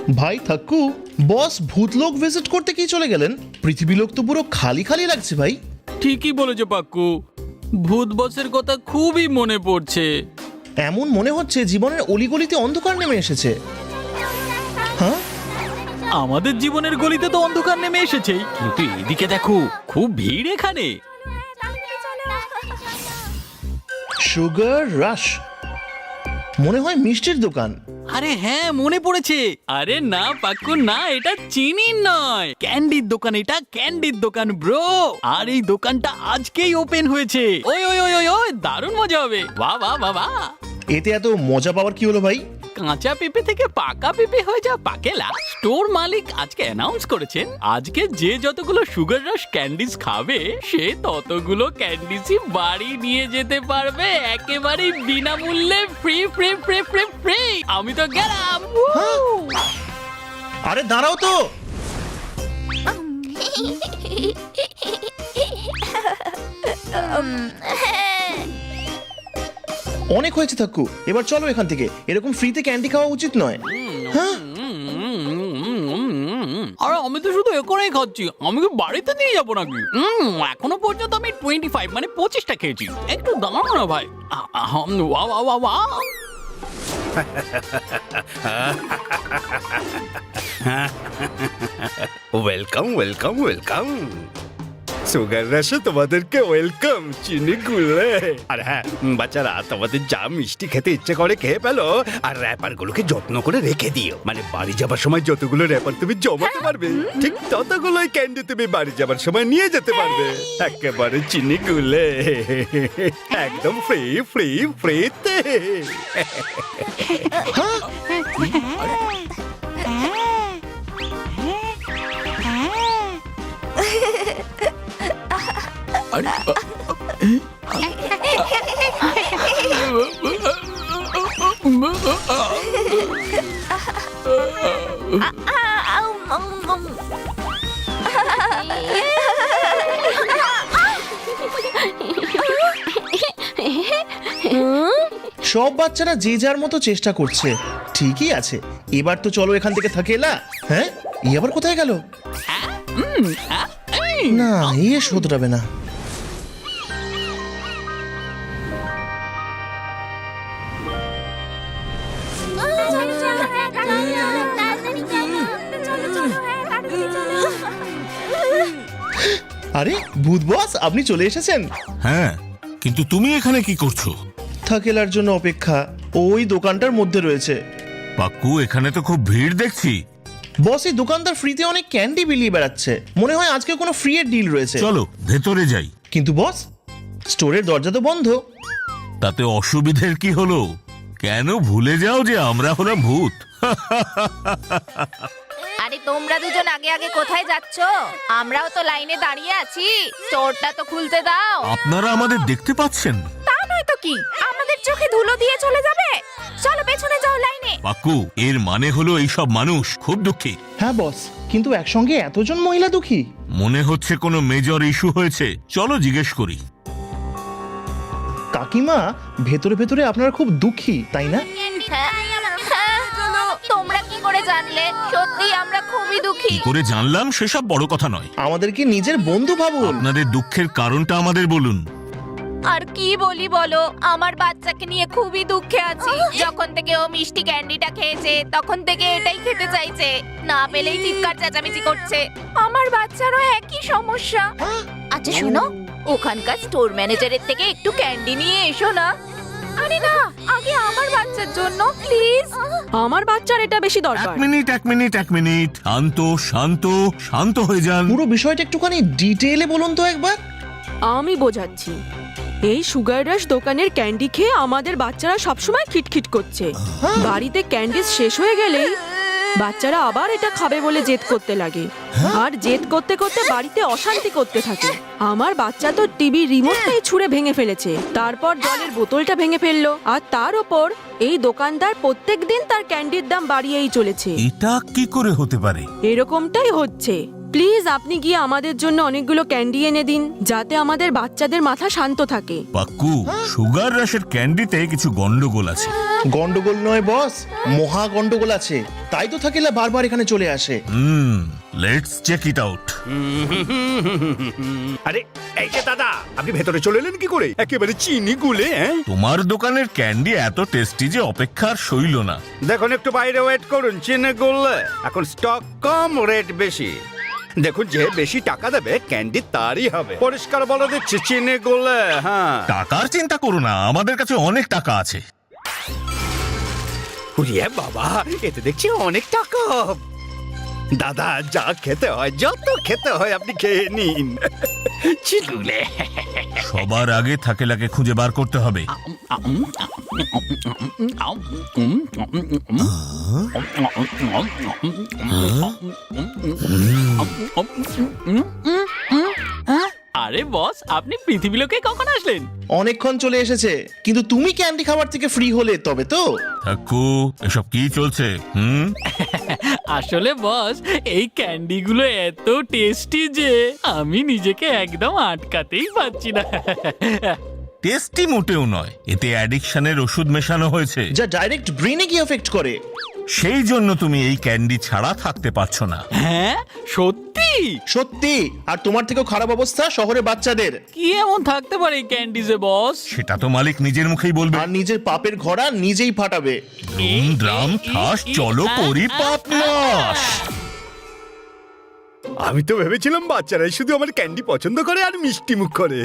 ভাই থাক্কু, বস ভূতলোক ভিজিট করতে কি চলে গেলেন? পৃথিবী লোক তো পুরো খালি খালি লাগছে ভাই। ঠিকই বলেছো পাক্কু, ভূত বসের কথা খুবই মনে পড়ছে। এমন মনে হচ্ছে জীবনের অলিগলিতে অন্ধকার নেমে এসেছে। হ্যাঁ, আমাদের জীবনের গলিতে তো অন্ধকার নেমে এসেছেই, কিন্তু এদিকে দেখো খুব ভিড় এখানে। সুগার রাশ, মনে হয় মিষ্টির দোকান। আরে হ্যাঁ, মনে পড়েছে। আরে না পাক্কু না, এটা চিনির নয়, ক্যান্ডির দোকান। এটা ক্যান্ডির দোকান ব্রো। আর এই দোকানটা আজকেই ওপেন হয়েছে। ওই ওই ওই ওই ওই দারুণ মজা হবে। বাহ বাহ বাহ বাহ। এতে এত মজা পাওয়ার কি হলো ভাই? কাঁচা পেঁপে থেকে পাকা পেঁপে হয়ে যা পাকেলা। স্টোর মালিক আজকে অ্যানাউন্স করেছেন আজকে যে যতগুলো সুগার রাশ ক্যান্ডিজ খাবে সে ততগুলো ক্যান্ডিজই বাড়ি নিয়ে যেতে পারবে একেবারে বিনামূল্যে। Free free free free free. আমি তো গেলাম। আরে দাঁড়াও তো। অনেক হয়েছে থাক্কু, এবার চলো এখান থেকে। এরকম ফ্রিতে ক্যান্ডি খাওয়া উচিত নয়। হ্যাঁ, আরে আমি তো শুধু এখানেই খাচ্ছি, আমি কি বাড়িতে নিয়ে যাবো নাকি? এখনো পর্যন্ত আমি 25 মানে 25টা খেয়েছি। একটু দাঁড়াও না ভাই। ওয়া ওয়া ওয়া ওয়া। Welcome welcome welcome. সুগার রাশে তোমাদেরকে ওয়েলকাম চিনি গুলে। আর হ্যাঁ বাচ্চারা, তোমাদের যা মিষ্টি খেতে ইচ্ছে করে খেয়ে ফেলো, আর র্যাপার গুলোকে যত্ন করে রেখে দিও। মানে বাড়ি যাবার সময় যতগুলো র্যাপার তুমি জমাতে পারবে ঠিক ততগুলোই ক্যান্ডি তুমি বাড়ি যাবার সময় নিয়ে যেতে পারবে। একেবারে চিনি গুলে, একদম ফ্রি ফ্রি ফ্রিতে। সব বাচ্চারা যে যার মতো চেষ্টা করছে, ঠিকই আছে। এবার তো চলো এখান থেকে থাকেলা। হ্যাঁ, ই আবার কোথায় গেল? না, এ শোধরাবে না। আরে ভূত বস, আপনি চলে এসেছেন? হ্যাঁ, কিন্তু তুমি এখানে কি করছো? থাকেলার জন্য অপেক্ষা, ওই দোকানটার মধ্যে রয়েছে। পাক্কু, এখানে তো খুব ভিড় দেখছি। বস, এই দোকানদার ফ্রিতে অনেক ক্যান্ডি বিলিয়ে বেড়াচ্ছে। মনে হয় আজকে কোনো ফ্রি এর ডিল রয়েছে। চলো ভেতরে যাই। কিন্তু বস, স্টোরের দরজা তো বন্ধ। তাতে অসুবিধের কি হলো? কেন ভুলে যাও যে আমরা হলাম ভূত? আরে তোমরা দুজন আগে আগে কোথায় যাচ্ছ? আমরাও তো লাইনে দাঁড়িয়ে আছি, স্টোরটা তো খুলতে দাও। আপনারা আমাদের দেখতে পাচ্ছেন? তা নয় তো কি, আমাদের চোখে ধুলো দিয়ে চলে যাবে? চলো পেছনে যাও লাইনে। পাক্কু, এর মানে হলো এইসব মানুষ খুব দুঃখী। হ্যাঁ বস, কিন্তু একসঙ্গে এতজন মহিলা দুঃখী? মনে হচ্ছে কোনো মেজর ইস্যু হয়েছে। চলো জিজ্ঞেস করি। কাকিমা, ভেতরে ভেতরে আপনারা খুব দুঃখী, তাই না? হ্যাঁ, তোমরা কি করে জানলে? সত্যি আমরা খুবই দুঃখী। কি করে জানলাম সেসব বড় কথা নয়। আমাদেরকে নিজের বন্ধু ভাবুন। আপনাদের দুঃখের কারণটা আমাদের বলুন। আর কি বলি বলো, আমার বাচ্চাকে নিয়ে খুবই দুঃখে আছি। যখন থেকে ও মিষ্টি ক্যান্ডিটা খেয়েছে তখন থেকে এটাই খেতে চাইছে, না পেলেই চিৎকার চেঁচামেচি করছে। আমার বাচ্চারও একই সমস্যা। আচ্ছা শোনো, ওখানকার স্টোর ম্যানেজারের থেকে একটু ক্যান্ডি নিয়ে এসো না। আরে না, আগে আমার বাচ্চার জন্য প্লিজ। আমার বাচ্চার এটা বেশি এক দরকার। মিনিট এক মিনিট এক মিনিট, শান্ত শান্ত শান্ত হয়ে যান। পুরো বিষয়টা একটুখানি ডিটেইলে বলুন তো একবার। আমি বোঝাচ্ছি। এই সুগার রাশ দোকানের ক্যান্ডি খেয়ে আমাদের বাচ্চারা সবসময় খিটখিট করছে। বাড়িতে ক্যান্ডিজ শেষ হয়ে গেলেই বাচ্চারা আবার এটা খাবে বলে জেদ করতে লাগে, আর জেদ করতে করতে বাড়িতে অশান্তি করতে থাকে। আমার বাচ্চা তো টিভি রিমোটটাই ছুঁড়ে ভেঙে ফেলেছে, তারপর জলের বোতলটা ভেঙে ফেললো, আর তার ওপর এই দোকানদার প্রত্যেকদিন তার ক্যান্ডির দাম বাড়িয়েই চলেছে। এটা কি করে হতে পারে? এরকমটাই হচ্ছে। প্লিজ আপনি গিয়ে আমাদের জন্য অনেকগুলো ক্যান্ডি এনে দিন, যাতে আমাদের বাচ্চাদের মাথা শান্ত থাকে। পাক্কু, সুগার রাশের ক্যান্ডিতে কিছু গন্ডগোল আছে। গন্ডগোল নয় বস, মহা গন্ডগোল আছে, তাই তো থাকেলা বারবার এখানে চলে আসে। Let's check it out. আরে এই যে দাদা, আপনি ভেতরে চলে এলেন কি করে? একেবারে চিনি গুলে। তোমার দোকানের ক্যান্ডি এত টেস্টি যে অপেক্ষার সইল না। দেখুন একটু বাইরে ওয়েট করুন, চিনি গুলে এখন স্টক কম, রেট বেশি। দেখুন যে বেশি টাকা দেবে ক্যান্ডি তারই হবে। পরিষ্কার বলে দিচ্ছি, চিনি গুলে। হ্যাঁ, টাকার চিন্তা করো না, আমাদের কাছে অনেক টাকা আছে। উড়িয়ে বাবা, এতে দেখছি অনেক টাকা। দাদা যা খেতে হয়, যত খেতে হয় আপনি খেয়ে নিন। চিগুলে সবার আগে থাকেলাকে খুঁজে বার করতে হবে। আরে বস, আপনি পৃথিবীলোকে কখন আসলেন? অনেকক্ষণ চলে এসেছে, কিন্তু তুমি ক্যান্ডি খাবার থেকে ফ্রি হলে তবে তো। ঠাকু, এসব কি চলছে? আসলে বস, এই ক্যান্ডিগুলো এত টেস্টি যে আমি নিজেকে একদম আটকাতেই পারছি না। টেস্টি মোটেও নয়, এতে অ্যাডিকশনের ওষুধ মেশানো হয়েছে, যা ডাইরেক্ট ব্রেনে গিয়ে এফেক্ট করে। সেই জন্য তুমি এই ক্যান্ডি ছাড়া থাকতে পারছো না। হ্যাঁ সত্যি? সত্যি। আর তোমার থেকেও খারাপ অবস্থা শহরে বাচ্চাদের। কি এমন থাকতে পারে এই ক্যান্ডিজে বস? সেটা তো মালিক নিজের মুখেই বলবে। আর নিজের পাপের ঘোড়া নিজেই ফাটাবে। ধুম দ্রাম ঠাস, চলো করি পাপ নাশ। আমি তো ভেবেছিলাম বাচ্চারাই শুধু আমার ক্যান্ডি পছন্দ করে আর মিষ্টি মুখ করে।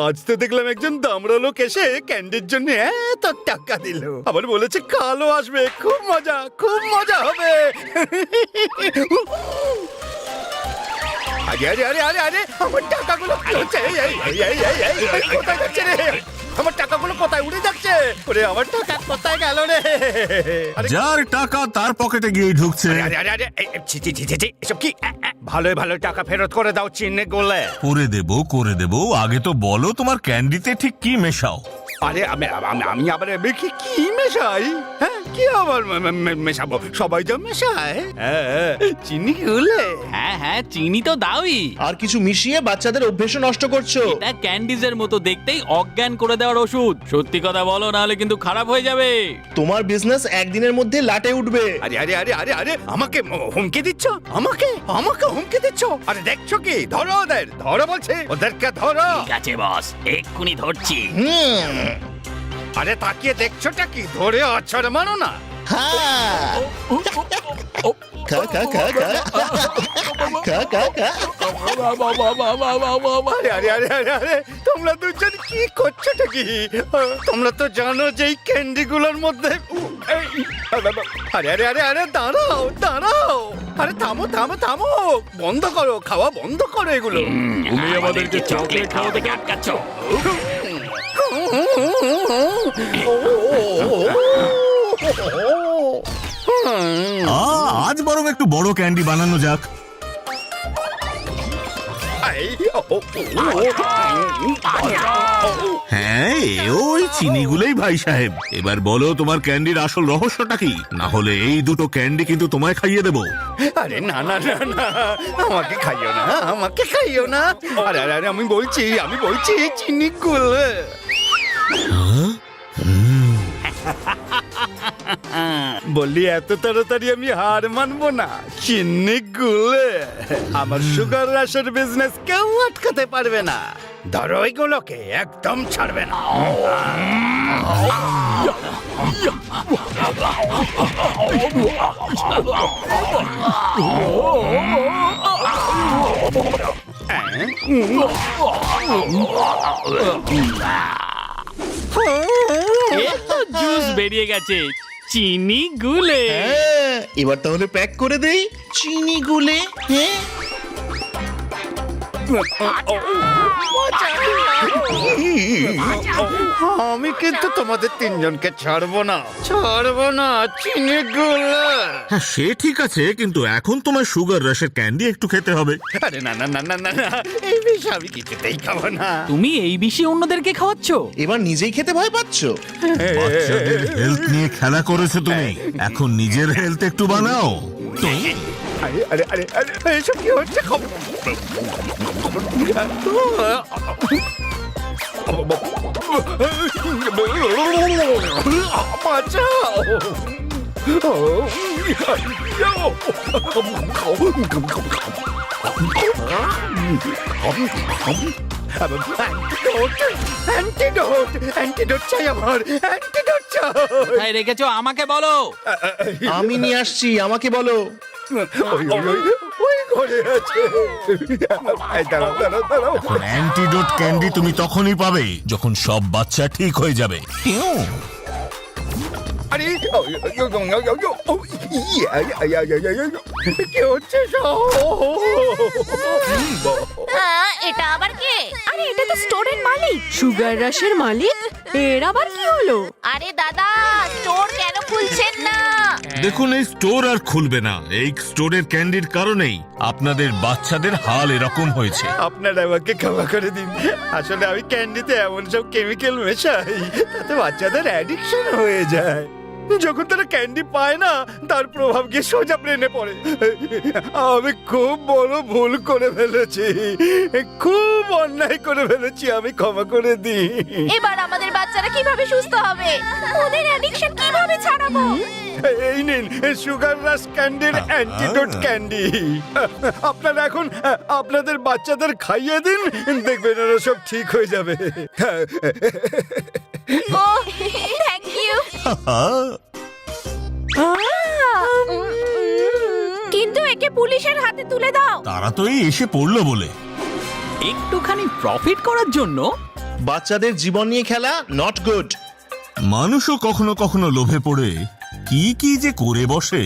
আজ তো দেখলাম একজন দামড়া লোক এসে ক্যান্ডির জন্য এত টাকা দিল, আবার বলেছে কালো আসবে, খুব মজা হবে। আরে আরে আরে আরে আরে, আমার টাকাগুলো কি হচ্ছে? কোথায় যাচ্ছে রে? আমার টাকাগুলো কোথায় উড়ে যাচ্ছে? ওরে আমার টাকা কোথায় গেল রে? যার টাকা তার পকেটে গিয়ে ঢুকছে। আরে আরে আরে, ছি ছি ছি ছি, এসব কি? ভালোই ভালো টাকা ফেরত করে দাও, চিনে গোলে। করে দেবো, আগে তো বলো তোমার ক্যান্ডিতে ঠিক কি মেশাও। আরে আমি আবার কি মেশাই? হ্যাঁ, কি আবার মেশাবো? সবাই যা মেশায়। হ্যাঁ, চিনি গুলে। হ্যাঁ চিনি তো দাওই। আর কিছু মিশিয়ে বাচ্চাদের অভ্যেস নষ্ট করছো। এটা ক্যান্ডিজের মতো দেখতেই অজ্ঞান করে দেওয়ার ওষুধ। সত্যি কথা বলো, নাহলে কিন্তু খারাপ হয়ে যাবে। তোমার বিজনেস একদিনের মধ্যে লাটে উঠবে। আরে আরে আরে আরে আরে, আমাকে হুমকি দিচ্ছ? আমাকে হুমকি দিচ্ছ? আরে দেখছো কি? ধরো ওদের, ধরো বলছে, ওদেরকে ধরো। ঠিক আছে বস, এক্ষুনি ধরছি। আরে তাকিয়ে দেখছোটা কি? ধরে আছাড় মারো না। হ্যাঁ। খা খা খা খা খা খা খা। আরে আরে আরে আরে আরে, তোমরা দুজন কি করছোটা কি? তোমরা তো জানো যে এই ক্যান্ডি গুলোর মধ্যে আরে আরে আরে আরে, দাঁড়াও দাঁড়াও, আরে থামো থামো থামো, বন্ধ করো, খাওয়া বন্ধ করো এগুলো। তুমি আমাদেরকে চকলেট খাওয়া থেকে আটকাচ্ছ। আজ বরং একটু বড় ক্যান্ডি বানানো যাক। হ্যাঁ, ওই চিনিগুলোই ভাই সাহেব। এবার বলো তোমার ক্যান্ডির আসল রহস্যটা কি? না হলে এই দুটো ক্যান্ডি কিন্তু তোমায় খাইয়ে দেবো। আরে না না না না, আমাকে খাইও না, আমাকে খাইও না। আরে আরে আরে, আমি বলছি চিনি গুলে। বললি এত তাড়াতাড়ি আমি হার মানবো না, চিনি গুলে। আমার সুগার রাশের বিজনেস কেউ আটকাতে পারবে না। ধরো এগুলোকে, একদম ছাড়বে না। জুস বেরিয়ে গেছে, চিনি গুলে। হ্যাঁ, এবার তাহলে প্যাক করে দেই চিনি গুলে। হ্যাঁ, আমি কিন্তু তোমাদের তিনজনকে ছাড়বো না, চিনি গুলে। হ্যাঁ সে ঠিক আছে, কিন্তু এখন তোমার সুগার রাশের ক্যান্ডি একটু খেতে হবে। আরে না না না না না না, এই বিষয়ে আমি কিছুতেই খাবো না। তুমি এই বিষয়ে অন্যদেরকে খাওয়াচ্ছ? এবার নিজেই খেতে ভয় পাচ্ছ। বাচ্চাদের হেলথ নিয়ে খেলা করেছো তুমি, এখন নিজের হেলথ একটু বানাও। আরে আরে আরে আরে এসব কি হচ্ছে? বাঁচাও! অ্যান্টিডোট চাই আমার, অ্যান্টিডোট চাই। কোথায় রেখেছো আমাকে বলো। আমি নিয়ে আসছি, আমাকে বলো। ওই ওই ওই ওই ঘরে আছে। এই দাঁড়াও দাঁড়াও দাঁড়াও। অ্যান্টিডোট ক্যান্ডি তুমি তখনই পাবে যখন সব বাচ্চা ঠিক হয়ে যাবে। আরে কি হচ্ছে সব? এটা আবার কে? আরে এটা তো স্টোরের মালিক। সুগার রাশের মালিক, এর আবার কি হলো? আরে দাদা, স্টোর কেন খুলছেন না? দেখুন, এই স্টোর আর খুলবে না। এই স্টোরের ক্যান্ডির কারণেই আপনাদের বাচ্চাদের হাল এরকম হয়েছে। আপনারা আমাকে ক্ষমা করে দিন। আসলে আমি ক্যান্ডিতে এমন সব কেমিক্যাল মেশাই তাতে বাচ্চাদের অ্যাডিকশন হয়ে যায়। যখন তারা ক্যান্ডি পায় না, তার প্রভাব গিয়ে সোজা ব্রেনে পড়ে। আমি খুব বড় ভুল করে ফেলেছি, খুব অন্যায় করে ফেলেছি। আমি ক্ষমা করে দিই। এবার আমাদের বাচ্চারা কিভাবে সুস্থ হবে? ওদের অ্যাডিকশন কিভাবে ছাড়াবো? এই নিন সুগার রাশ ক্যান্ডির অ্যান্টিডোট ক্যান্ডি। আপনারা এখন আপনাদের বাচ্চাদের খাইয়ে দিন, দেখবেন ওরা সব ঠিক হয়ে যাবে। ও থ্যাংক ইউ। কিন্তু একে পুলিশের হাতে তুলে দাও। তারা তো এই এসে পড়লো বলে। একটুখানি প্রফিট করার জন্য বাচ্চাদের জীবন নিয়ে খেলা নট গুড। মানুষও কখনো কখনো লোভে পড়ে কি কি যে করে বসে।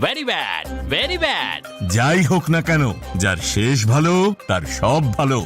Very bad, very bad. যাই হোক না কেন, যার শেষ ভালো তার সব ভালো।